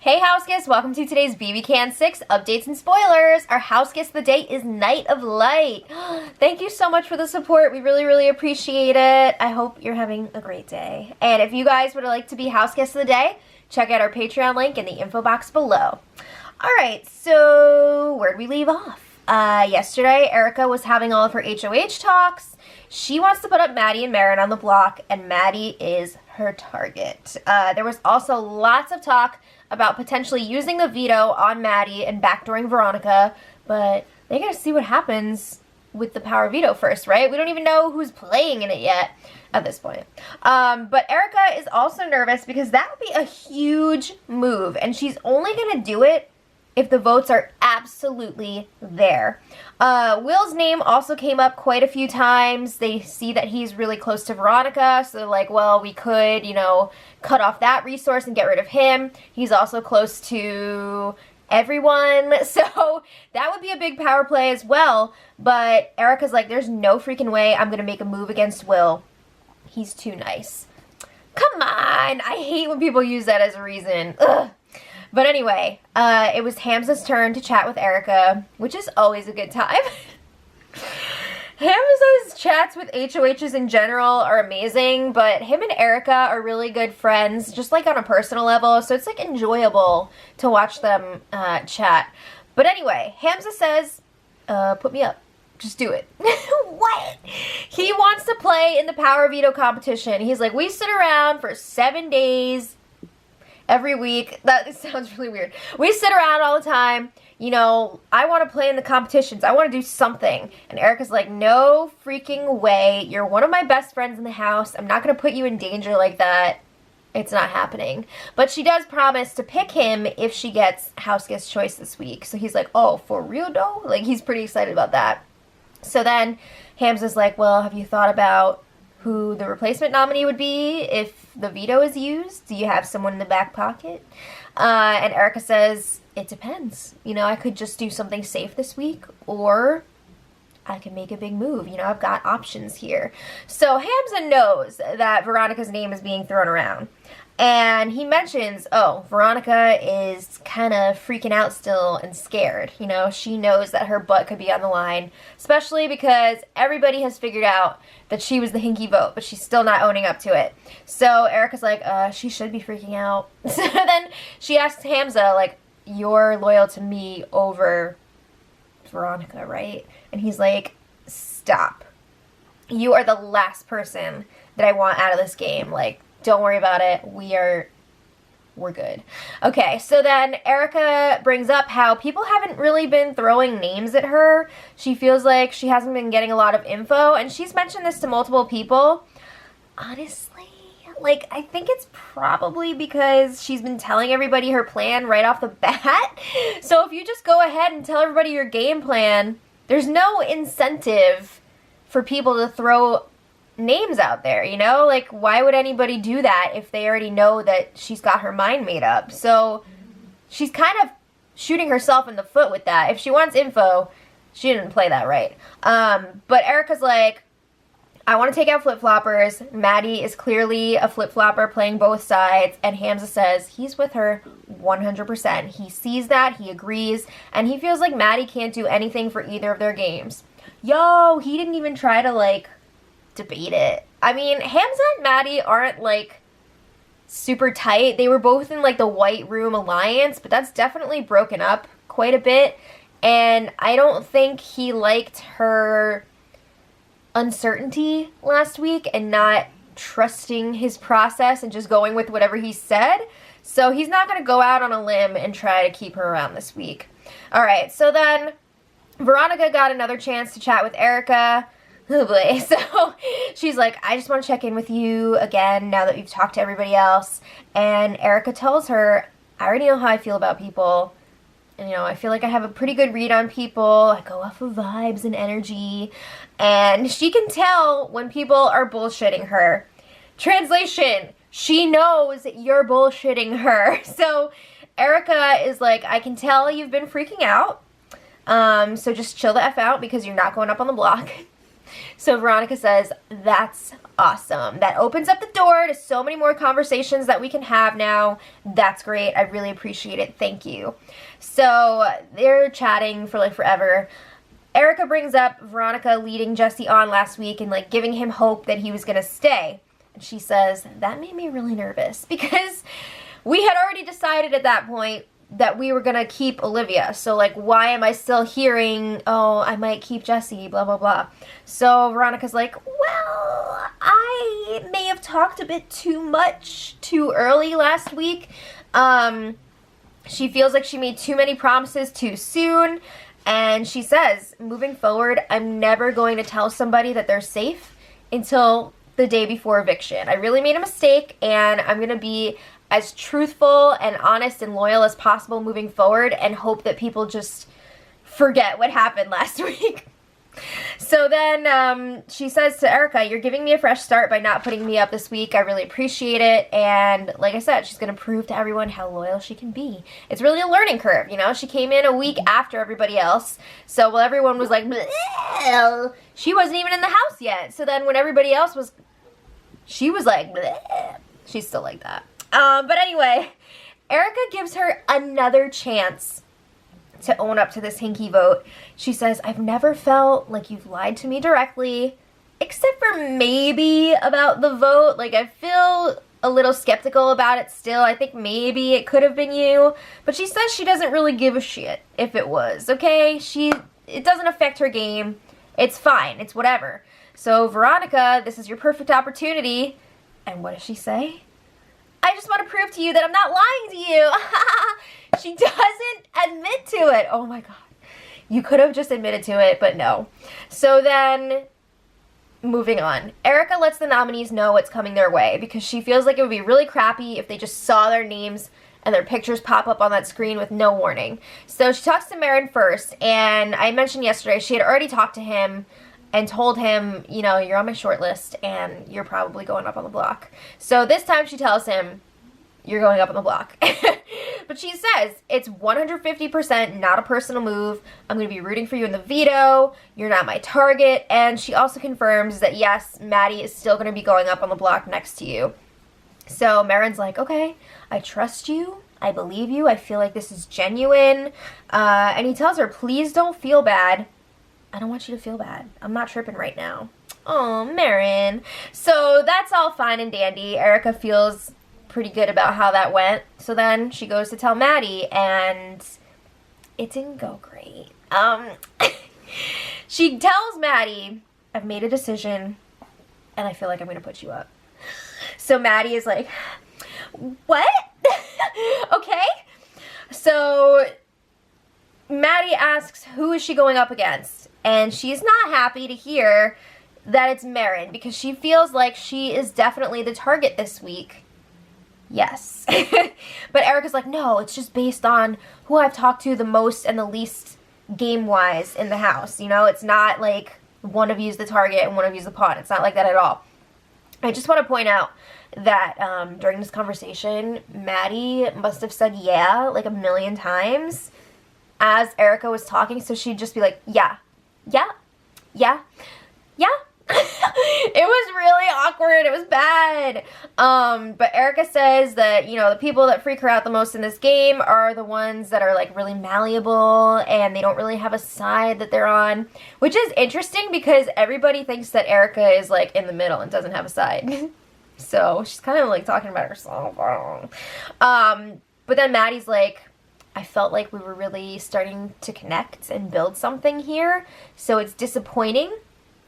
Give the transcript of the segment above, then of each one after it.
Hey house guests, welcome to today's BB Can 6 updates and spoilers. Our house guest of the day is Night of Light. Thank you so much for the support. We really appreciate it. I hope you're having a great day. And if you guys would like to be house guest of the day, check out our Patreon link in the info box below. Alright, so where'd we leave off? Yesterday, Erica was having all of her HOH talks. She wants to put up Maddie and Marin on the block, and Maddie is her target. There was also lots of talk about potentially using the veto on Maddie and backdooring Veronica, but they gotta see what happens with the power veto first, right? We don't even know who's playing in it yet at this point. But Erica is also nervous because that would be a huge move, and she's only gonna do it if the votes are absolutely there. Will's name also came up quite a few times. They see that he's really close to Veronica, so they're like, well, we could, you know, cut off that resource and get rid of him. He's also close to everyone, so that would be a big power play as well. But Erica's like, there's no freaking way I'm gonna make a move against Will. He's too nice. Come on! I hate when people use that as a reason. Ugh. But anyway, it was Hamza's turn to chat with Erica, which is always a good time. Hamza's chats with HOHs in general are amazing, but him and Erica are really good friends, just like on a personal level, so it's like enjoyable to watch them chat. But anyway, Hamza says, put me up. Just do it. What? He wants to play in the power veto competition. He's like, we sit around for 7 days every week. That sounds really weird. We sit around all the time. You know, I want to play in the competitions. I want to do something. And Erica's like, no freaking way. You're one of my best friends in the house. I'm not going to put you in danger like that. It's not happening. But she does promise to pick him if she gets house guest choice this week. So he's like, oh, for real though? Like, he's pretty excited about that. So then Hamza's like, well, have you thought about who the replacement nominee would be if the veto is used? Do you have someone in the back pocket? And Erica says, it depends. You know, I could just do something safe this week, or I can make a big move. You know, I've got options here. So Hamza knows that Veronica's name is being thrown around. And he mentions, oh, Veronica is kind of freaking out still and scared. You know, she knows that her butt could be on the line, especially because everybody has figured out that she was the hinky vote, but she's still not owning up to it. So Erica's like, she should be freaking out. So then she asks Hamza, like, you're loyal to me over Veronica, right? And he's like, stop. You are the last person that I want out of this game. Like, don't worry about it. We're good. Okay, so then Erica brings up how people haven't really been throwing names at her. She feels like she hasn't been getting a lot of info, and she's mentioned this to multiple people. Honestly, like, I think it's probably because she's been telling everybody her plan right off the bat. So if you just go ahead and tell everybody your game plan, there's no incentive for people to throw names out there, you know? Like, why would anybody do that if they already know that she's got her mind made up? So she's kind of shooting herself in the foot with that. If she wants info, she didn't play that right. But Erica's like, I want to take out flip-floppers. Maddie is clearly a flip-flopper playing both sides, and Hamza says he's with her 100%. He sees that, he agrees, and he feels like Maddie can't do anything for either of their games. Yo, he didn't even try to, like, debate it. I mean, Hamza and Maddie aren't, like, super tight. They were both in, like, the White Room Alliance, but that's definitely broken up quite a bit, and I don't think he liked her uncertainty last week and not trusting his process and just going with whatever he said. So he's not going to go out on a limb and try to keep her around this week. Alright, so then Veronica got another chance to chat with Erica. Oh boy. So she's like, I just want to check in with you again now that we've talked to everybody else. And Erica tells her, I already know how I feel about people. And, you know, I feel like I have a pretty good read on people. I go off of vibes and energy. And she can tell when people are bullshitting her. Translation, she knows you're bullshitting her. So Erica is like, I can tell you've been freaking out. So just chill the F out because you're not going up on the block. So Veronica says, that's awesome. That opens up the door to so many more conversations that we can have now. That's great. I really appreciate it. Thank you. So they're chatting for like forever. Erica brings up Veronica leading Jesse on last week and like giving him hope that he was going to stay. And she says, that made me really nervous because we had already decided at that point that we were going to keep Olivia. So, like, why am I still hearing, oh, I might keep Jesse, blah, blah, blah. So Veronica's like, well, I may have talked a bit too much too early last week. She feels like she made too many promises too soon. And she says, moving forward, I'm never going to tell somebody that they're safe until the day before eviction. I really made a mistake, and I'm going to be as truthful and honest and loyal as possible moving forward and hope that people just forget what happened last week. So then she says to Erica, you're giving me a fresh start by not putting me up this week. I really appreciate it. And like I said, she's going to prove to everyone how loyal she can be. It's really a learning curve, you know? She came in a week after everybody else. So while everyone was like, bleh, she wasn't even in the house yet. So then when everybody else was, she was like, bleh. She's still like that. But anyway, Erica gives her another chance to own up to this hinky vote. She says, I've never felt like you've lied to me directly, except for maybe about the vote. Like, I feel a little skeptical about it still. I think maybe it could have been you. But she says she doesn't really give a shit if it was, okay? It doesn't affect her game. It's fine. It's whatever. So, Veronica, this is your perfect opportunity. And what does she say? I just want to prove to you that I'm not lying to you. She doesn't admit to it. Oh my God. You could have just admitted to it, but no. So then, moving on. Erica lets the nominees know what's coming their way because she feels like it would be really crappy if they just saw their names and their pictures pop up on that screen with no warning. So she talks to Marin first, and I mentioned yesterday she had already talked to him and told him, you know, you're on my short list and you're probably going up on the block. So this time she tells him, you're going up on the block. But she says, it's 150% not a personal move. I'm going to be rooting for you in the veto. You're not my target. And she also confirms that, yes, Maddie is still going to be going up on the block next to you. So Marin's like, okay, I trust you. I believe you. I feel like this is genuine. And he tells her, please don't feel bad. I don't want you to feel bad. I'm not tripping right now. Oh, Marin. So that's all fine and dandy. Erica feels pretty good about how that went. So then she goes to tell Maddie, and it didn't go great. She tells Maddie, I've made a decision, and I feel like I'm going to put you up. So Maddie is like, what? Okay. So Maddie asks, who is she going up against? And she's not happy to hear that it's Marin because she feels like she is definitely the target this week. Yes. But Erica's like, no, it's just based on who I've talked to the most and the least game-wise in the house. You know, it's not like one of you's the target and one of you's the pawn. It's not like that at all. I just want to point out that during this conversation, Maddie must have said yeah like a million times as Erica was talking. So she'd just be like, yeah. Yeah, yeah, yeah. It was really awkward. It was bad. But Erica says that, you know, the people that freak her out the most in this game are the ones that are, like, really malleable and they don't really have a side that they're on, which is interesting because everybody thinks that Erica is, like, in the middle and doesn't have a side. So she's kind of, like, talking about herself. But then Maddie's like, I felt like we were really starting to connect and build something here. So it's disappointing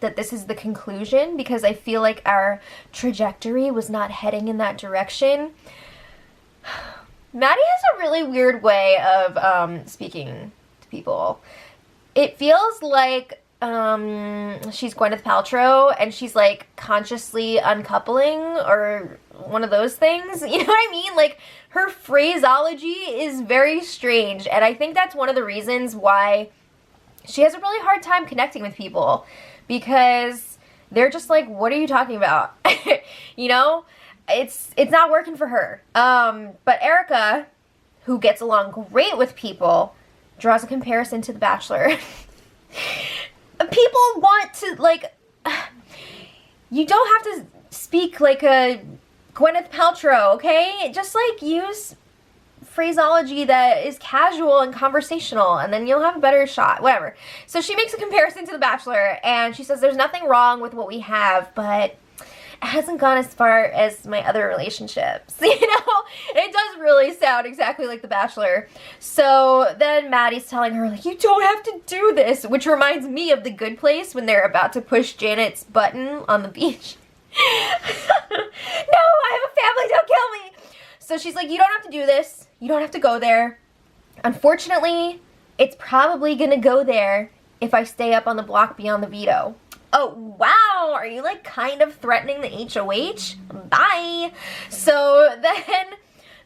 that this is the conclusion because I feel like our trajectory was not heading in that direction. Maddie has a really weird way of speaking to people. It feels like she's Gwyneth Paltrow and she's like consciously uncoupling or one of those things. You know what I mean? Like her phraseology is very strange, and I think that's one of the reasons why she has a really hard time connecting with people because they're just like, what are you talking about? You know, it's not working for her. But Erica, who gets along great with people, draws a comparison to The Bachelor. People want to, like, you don't have speak like a Gwyneth Paltrow, okay? Just like use phraseology that is casual and conversational, and then you'll have a better shot. Whatever. So she makes a comparison to The Bachelor, and she says there's nothing wrong with what we have, but it hasn't gone as far as my other relationships. You know, it does really sound exactly like The Bachelor. So then Maddie's telling her, like, you don't have to do this, which reminds me of The Good Place when they're about to push Janet's button on the beach. No, I have a family, don't kill me. So she's like, you don't have to do this. You don't have to go there. Unfortunately, it's probably gonna go there if I stay up on the block beyond the veto. Oh, wow, are you like kind of threatening the HOH? Bye. So then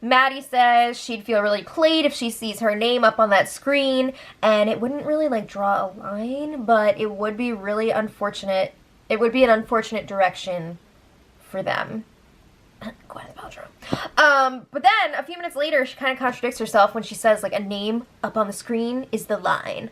Maddie says she'd feel really played if she sees her name up on that screen, and it wouldn't really like draw a line, but it would be really unfortunate. It would be an unfortunate direction for them. Gwyneth Paltrow. But then a few minutes later, she kind of contradicts herself when she says like a name up on the screen is the line.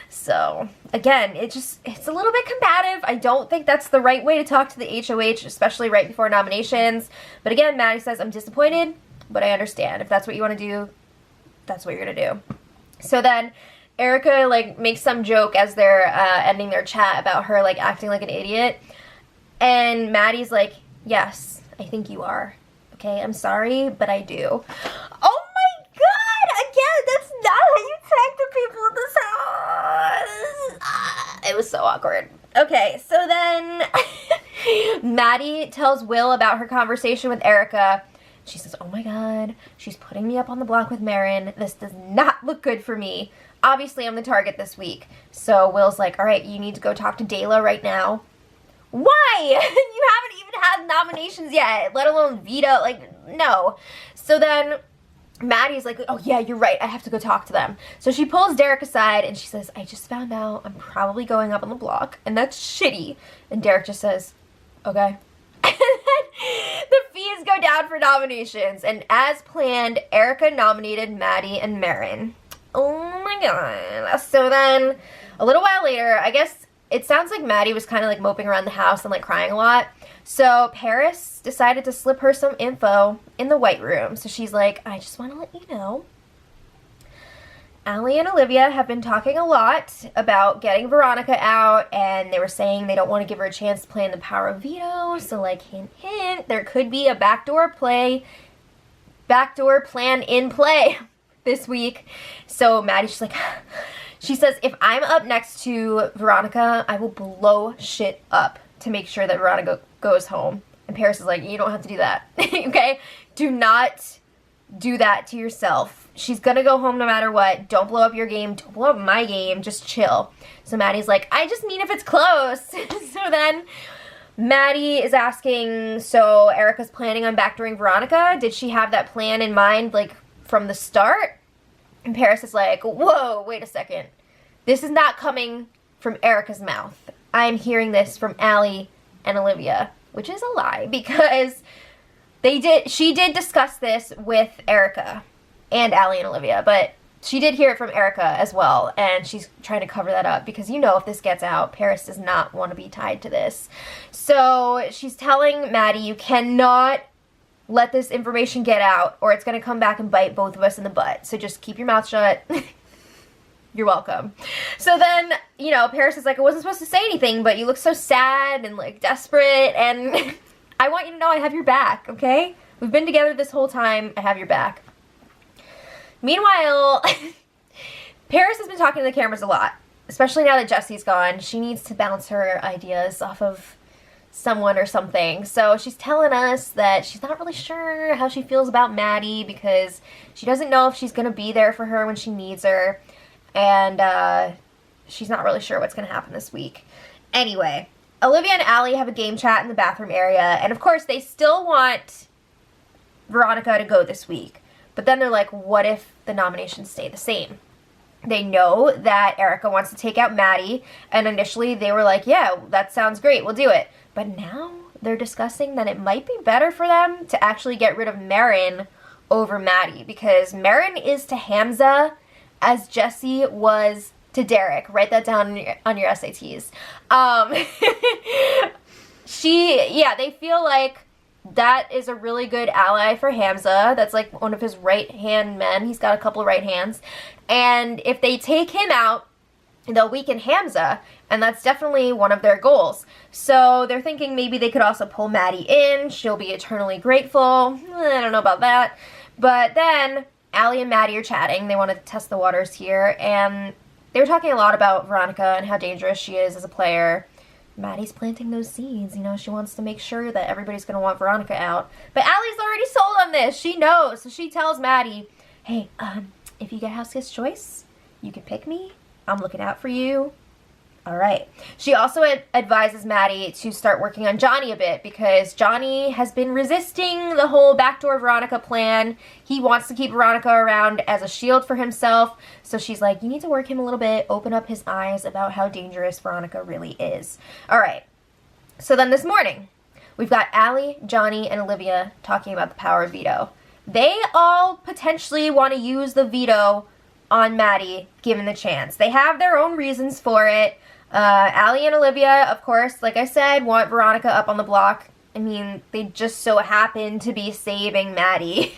So again, it's a little bit combative. I don't think that's the right way to talk to the HOH, especially right before nominations. But again, Maddie says, I'm disappointed, but I understand. If that's what you want to do, that's what you're gonna do. So then Erica like makes some joke as they're ending their chat about her like acting like an idiot, and Maddie's like, yes, I think you are. Okay, I'm sorry, but I do. Oh my god! Again, that's not how you talk to people in this house. It was so awkward. Okay, so then Maddie tells Will about her conversation with Erica. She says, oh my god, she's putting me up on the block with Marin. This does not look good for me. Obviously, I'm the target this week. So Will's like, all right, you need to go talk to Dayla right now. Why? You haven't even had nominations yet, let alone veto. Like, no. So then Maddie's like, oh yeah, you're right, I have to go talk to them. So she pulls Derek aside and she says, I just found out I'm probably going up on the block, and that's shitty. And Derek just says, okay. And then the fees go down for nominations, and as planned, Erica nominated Maddie and Marin. Oh my god. So then a little while later, I guess it sounds like Maddie was kind of like moping around the house and like crying a lot. So Paris decided to slip her some info in the White Room. So she's like, I just want to let you know, Allie and Olivia have been talking a lot about getting Veronica out, and they were saying they don't want to give her a chance to play in the power of veto. So like, hint, hint, there could be a backdoor plan in play this week. So Maddie's just like, she says, if I'm up next to Veronica, I will blow shit up to make sure that Veronica goes home. And Paris is like, you don't have to do that. Okay? Do not do that to yourself. She's gonna go home no matter what. Don't blow up your game. Don't blow up my game. Just chill. So Maddie's like, I just mean if it's close. So then Maddie is asking, so Erica's planning on backdooring Veronica? Did she have that plan in mind, like, from the start? And Paris is like, whoa, wait a second. This is not coming from Erica's mouth. I'm hearing this from Allie and Olivia, which is a lie, because she did discuss this with Erica and Allie and Olivia, but she did hear it from Erica as well, and she's trying to cover that up because, you know, if this gets out, Paris does not want to be tied to this. So she's telling Maddie, you cannot let this information get out or it's going to come back and bite both of us in the butt. So just keep your mouth shut. You're welcome. So then, you know, Paris is like, I wasn't supposed to say anything, but you look so sad and like desperate, and I want you to know I have your back, okay? We've been together this whole time. I have your back. Meanwhile, Paris has been talking to the cameras a lot, especially now that Jesse's gone. She needs to bounce her ideas off of someone or something. So she's telling us that she's not really sure how she feels about Maddie because she doesn't know if she's going to be there for her when she needs her. And she's not really sure what's going to happen this week. Anyway, Olivia and Allie have a game chat in the bathroom area. And of course, they still want Veronica to go this week. But then they're like, what if the nominations stay the same? They know that Erica wants to take out Maddie, and initially they were like, yeah, that sounds great, we'll do it. But now they're discussing that it might be better for them to actually get rid of Marin over Maddie, because Marin is to Hamza as Jesse was to Derek. Write that down on your SATs. They feel like that is a really good ally for Hamza. That's like one of his right-hand men. He's got a couple of right hands. And if they take him out, they'll weaken Hamza, and that's definitely one of their goals. So they're thinking maybe they could also pull Maddie in. She'll be eternally grateful. I don't know about that. But then Allie and Maddie are chatting. They want to test the waters here, and they were talking a lot about Veronica and how dangerous she is as a player. Maddie's planting those seeds. You know, she wants to make sure that everybody's going to want Veronica out. But Allie's already sold on this. She knows. So she tells Maddie, hey, if you get house guest choice, you can pick me. I'm looking out for you. All right. She also advises Maddie to start working on Johnny a bit because Johnny has been resisting the whole backdoor Veronica plan. He wants to keep Veronica around as a shield for himself. So she's like, you need to work him a little bit, open up his eyes about how dangerous Veronica really is. All right. So then this morning, we've got Allie, Johnny, and Olivia talking about the power of veto. They all potentially want to use the veto on Maddie, given the chance. They have their own reasons for it. Allie and Olivia, of course, like I said, want Veronica up on the block. I mean, they just so happen to be saving Maddie.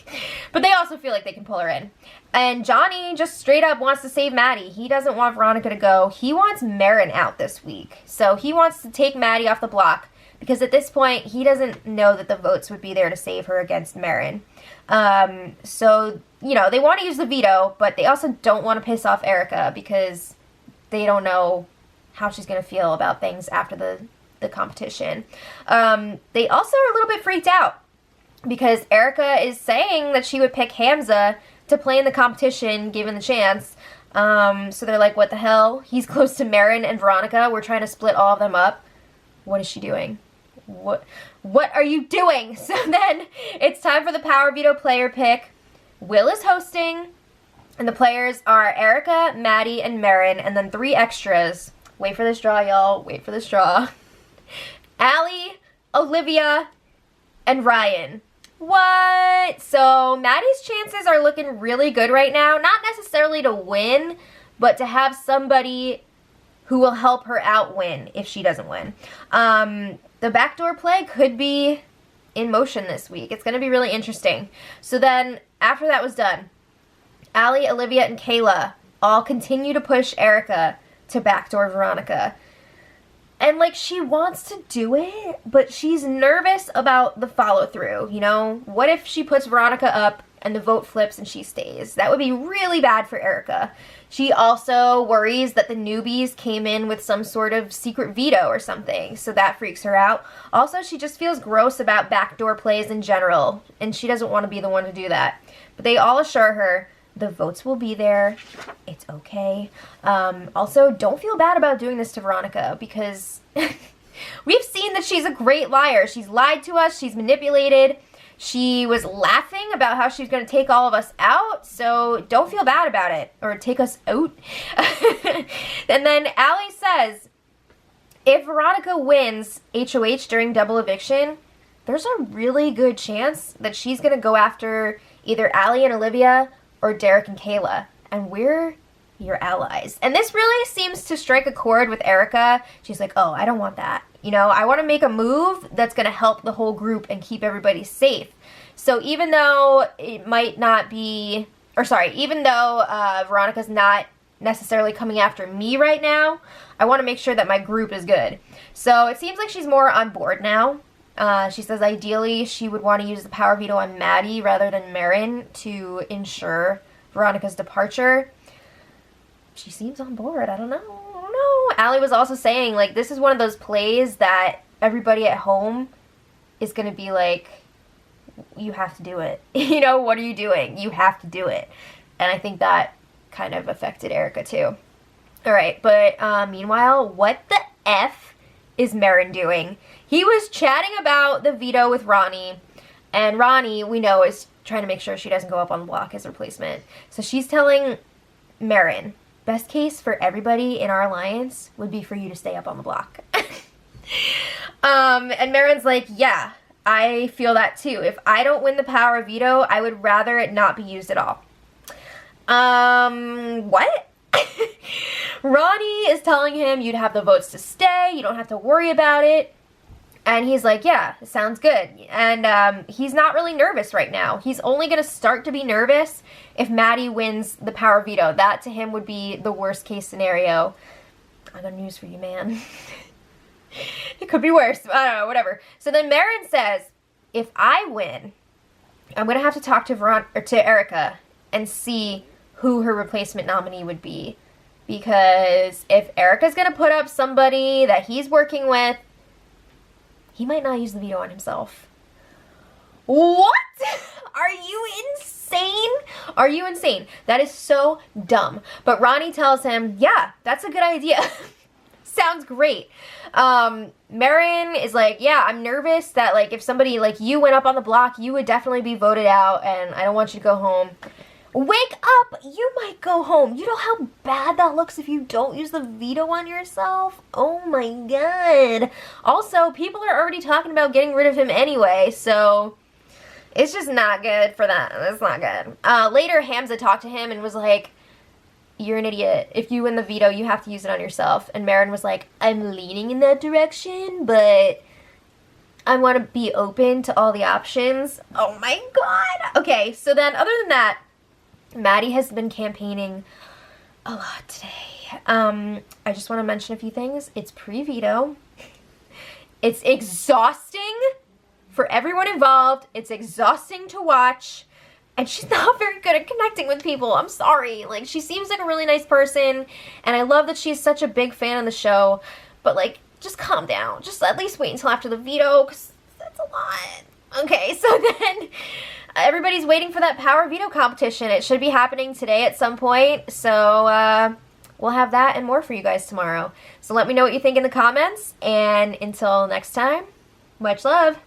But they also feel like they can pull her in. And Johnny just straight up wants to save Maddie. He doesn't want Veronica to go. He wants Marin out this week. So he wants to take Maddie off the block. Because at this point, he doesn't know that the votes would be there to save her against Marin. So, you know, they want to use the veto, but they also don't want to piss off Erica because they don't know how she's going to feel about things after the competition. They also are a little bit freaked out because Erica is saying that she would pick Hamza to play in the competition given the chance. So they're like, what the hell? He's close to Marin and Veronica. We're trying to split all of them up. What is she doing? What are you doing? So then it's time for the power veto player pick. Will is hosting, and the players are Erica, Maddie, and Marin, and then 3 extras. Wait for this draw, y'all. Wait for this draw. Allie, Olivia, and Ryan. What? So Maddie's chances are looking really good right now. Not necessarily to win, but to have somebody who will help her out win if she doesn't win. The backdoor play could be in motion this week. It's going to be really interesting. So then, after that was done, Allie, Olivia, and Kayla all continue to push Erica to backdoor Veronica. And, like, she wants to do it, but she's nervous about the follow-through, you know? What if she puts Veronica up and the vote flips and she stays? That would be really bad for Erica. She also worries that the newbies came in with some sort of secret veto or something, so that freaks her out. Also, she just feels gross about backdoor plays in general, and she doesn't want to be the one to do that. But they all assure her the votes will be there. It's okay. Also, don't feel bad about doing this to Veronica, because we've seen that she's a great liar. She's lied to us. She's manipulated. She was laughing about how she was going to take all of us out, so don't feel bad about it, or take us out. And then Allie says, if Veronica wins HOH during double eviction, there's a really good chance that she's going to go after either Allie and Olivia or Derek and Kayla, and we're your allies. And this really seems to strike a chord with Erica. She's like, oh, I don't want that. You know, I want to make a move that's going to help the whole group and keep everybody safe. So even though it might not be, even though Veronica's not necessarily coming after me right now, I want to make sure that my group is good. So it seems like she's more on board now. She says ideally she would want to use the power veto on Maddie rather than Marin to ensure Veronica's departure. She seems on board. I don't know. Allie was also saying, like, this is one of those plays that everybody at home is going to be like, you have to do it. You know, what are you doing? You have to do it. And I think that kind of affected Erica too. All right, but meanwhile, what the F is Marin doing? He was chatting about the veto with Ronnie, and Ronnie, we know, is trying to make sure she doesn't go up on the block as replacement. So she's telling Marin, best case for everybody in our alliance would be for you to stay up on the block. And Marin's like, yeah, I feel that too. If I don't win the power of veto, I would rather it not be used at all. What? Ronnie is telling him you'd have the votes to stay, you don't have to worry about it. And he's like, yeah, sounds good. And he's not really nervous right now. He's only going to start to be nervous if Maddie wins the power veto. That to him would be the worst case scenario. I got news for you, man. It could be worse. I don't know, whatever. So then Marin says, if I win, I'm going to have to talk to Erica and see who her replacement nominee would be. Because if Erica's going to put up somebody that he's working with, he might not use the veto on himself. What? Are you insane? Are you insane? That is so dumb. But Ronnie tells him, yeah, that's a good idea. Sounds great. Marin is like, yeah, I'm nervous that, like, if somebody like you went up on the block, you would definitely be voted out, and I don't want you to go home. Wake up! You might go home. You know how bad that looks if you don't use the veto on yourself? Oh my god. Also, people are already talking about getting rid of him anyway, so it's just not good for them. It's not good. Later, Hamza talked to him and was like, you're an idiot. If you win the veto, you have to use it on yourself. And Marin was like, I'm leaning in that direction, but I want to be open to all the options. Oh my god. Okay, so then other than that, Maddie has been campaigning a lot today. I just want to mention a few things. It's pre-veto. It's exhausting for everyone involved. It's exhausting to watch. And she's not very good at connecting with people. I'm sorry. Like, she seems like a really nice person. And I love that she's such a big fan of the show. But, like, just calm down. Just at least wait until after the veto, because that's a lot. Okay, so then everybody's waiting for that power veto competition. It should be happening today at some point. So, we'll have that and more for you guys tomorrow. So let me know what you think in the comments. And until next time, much love.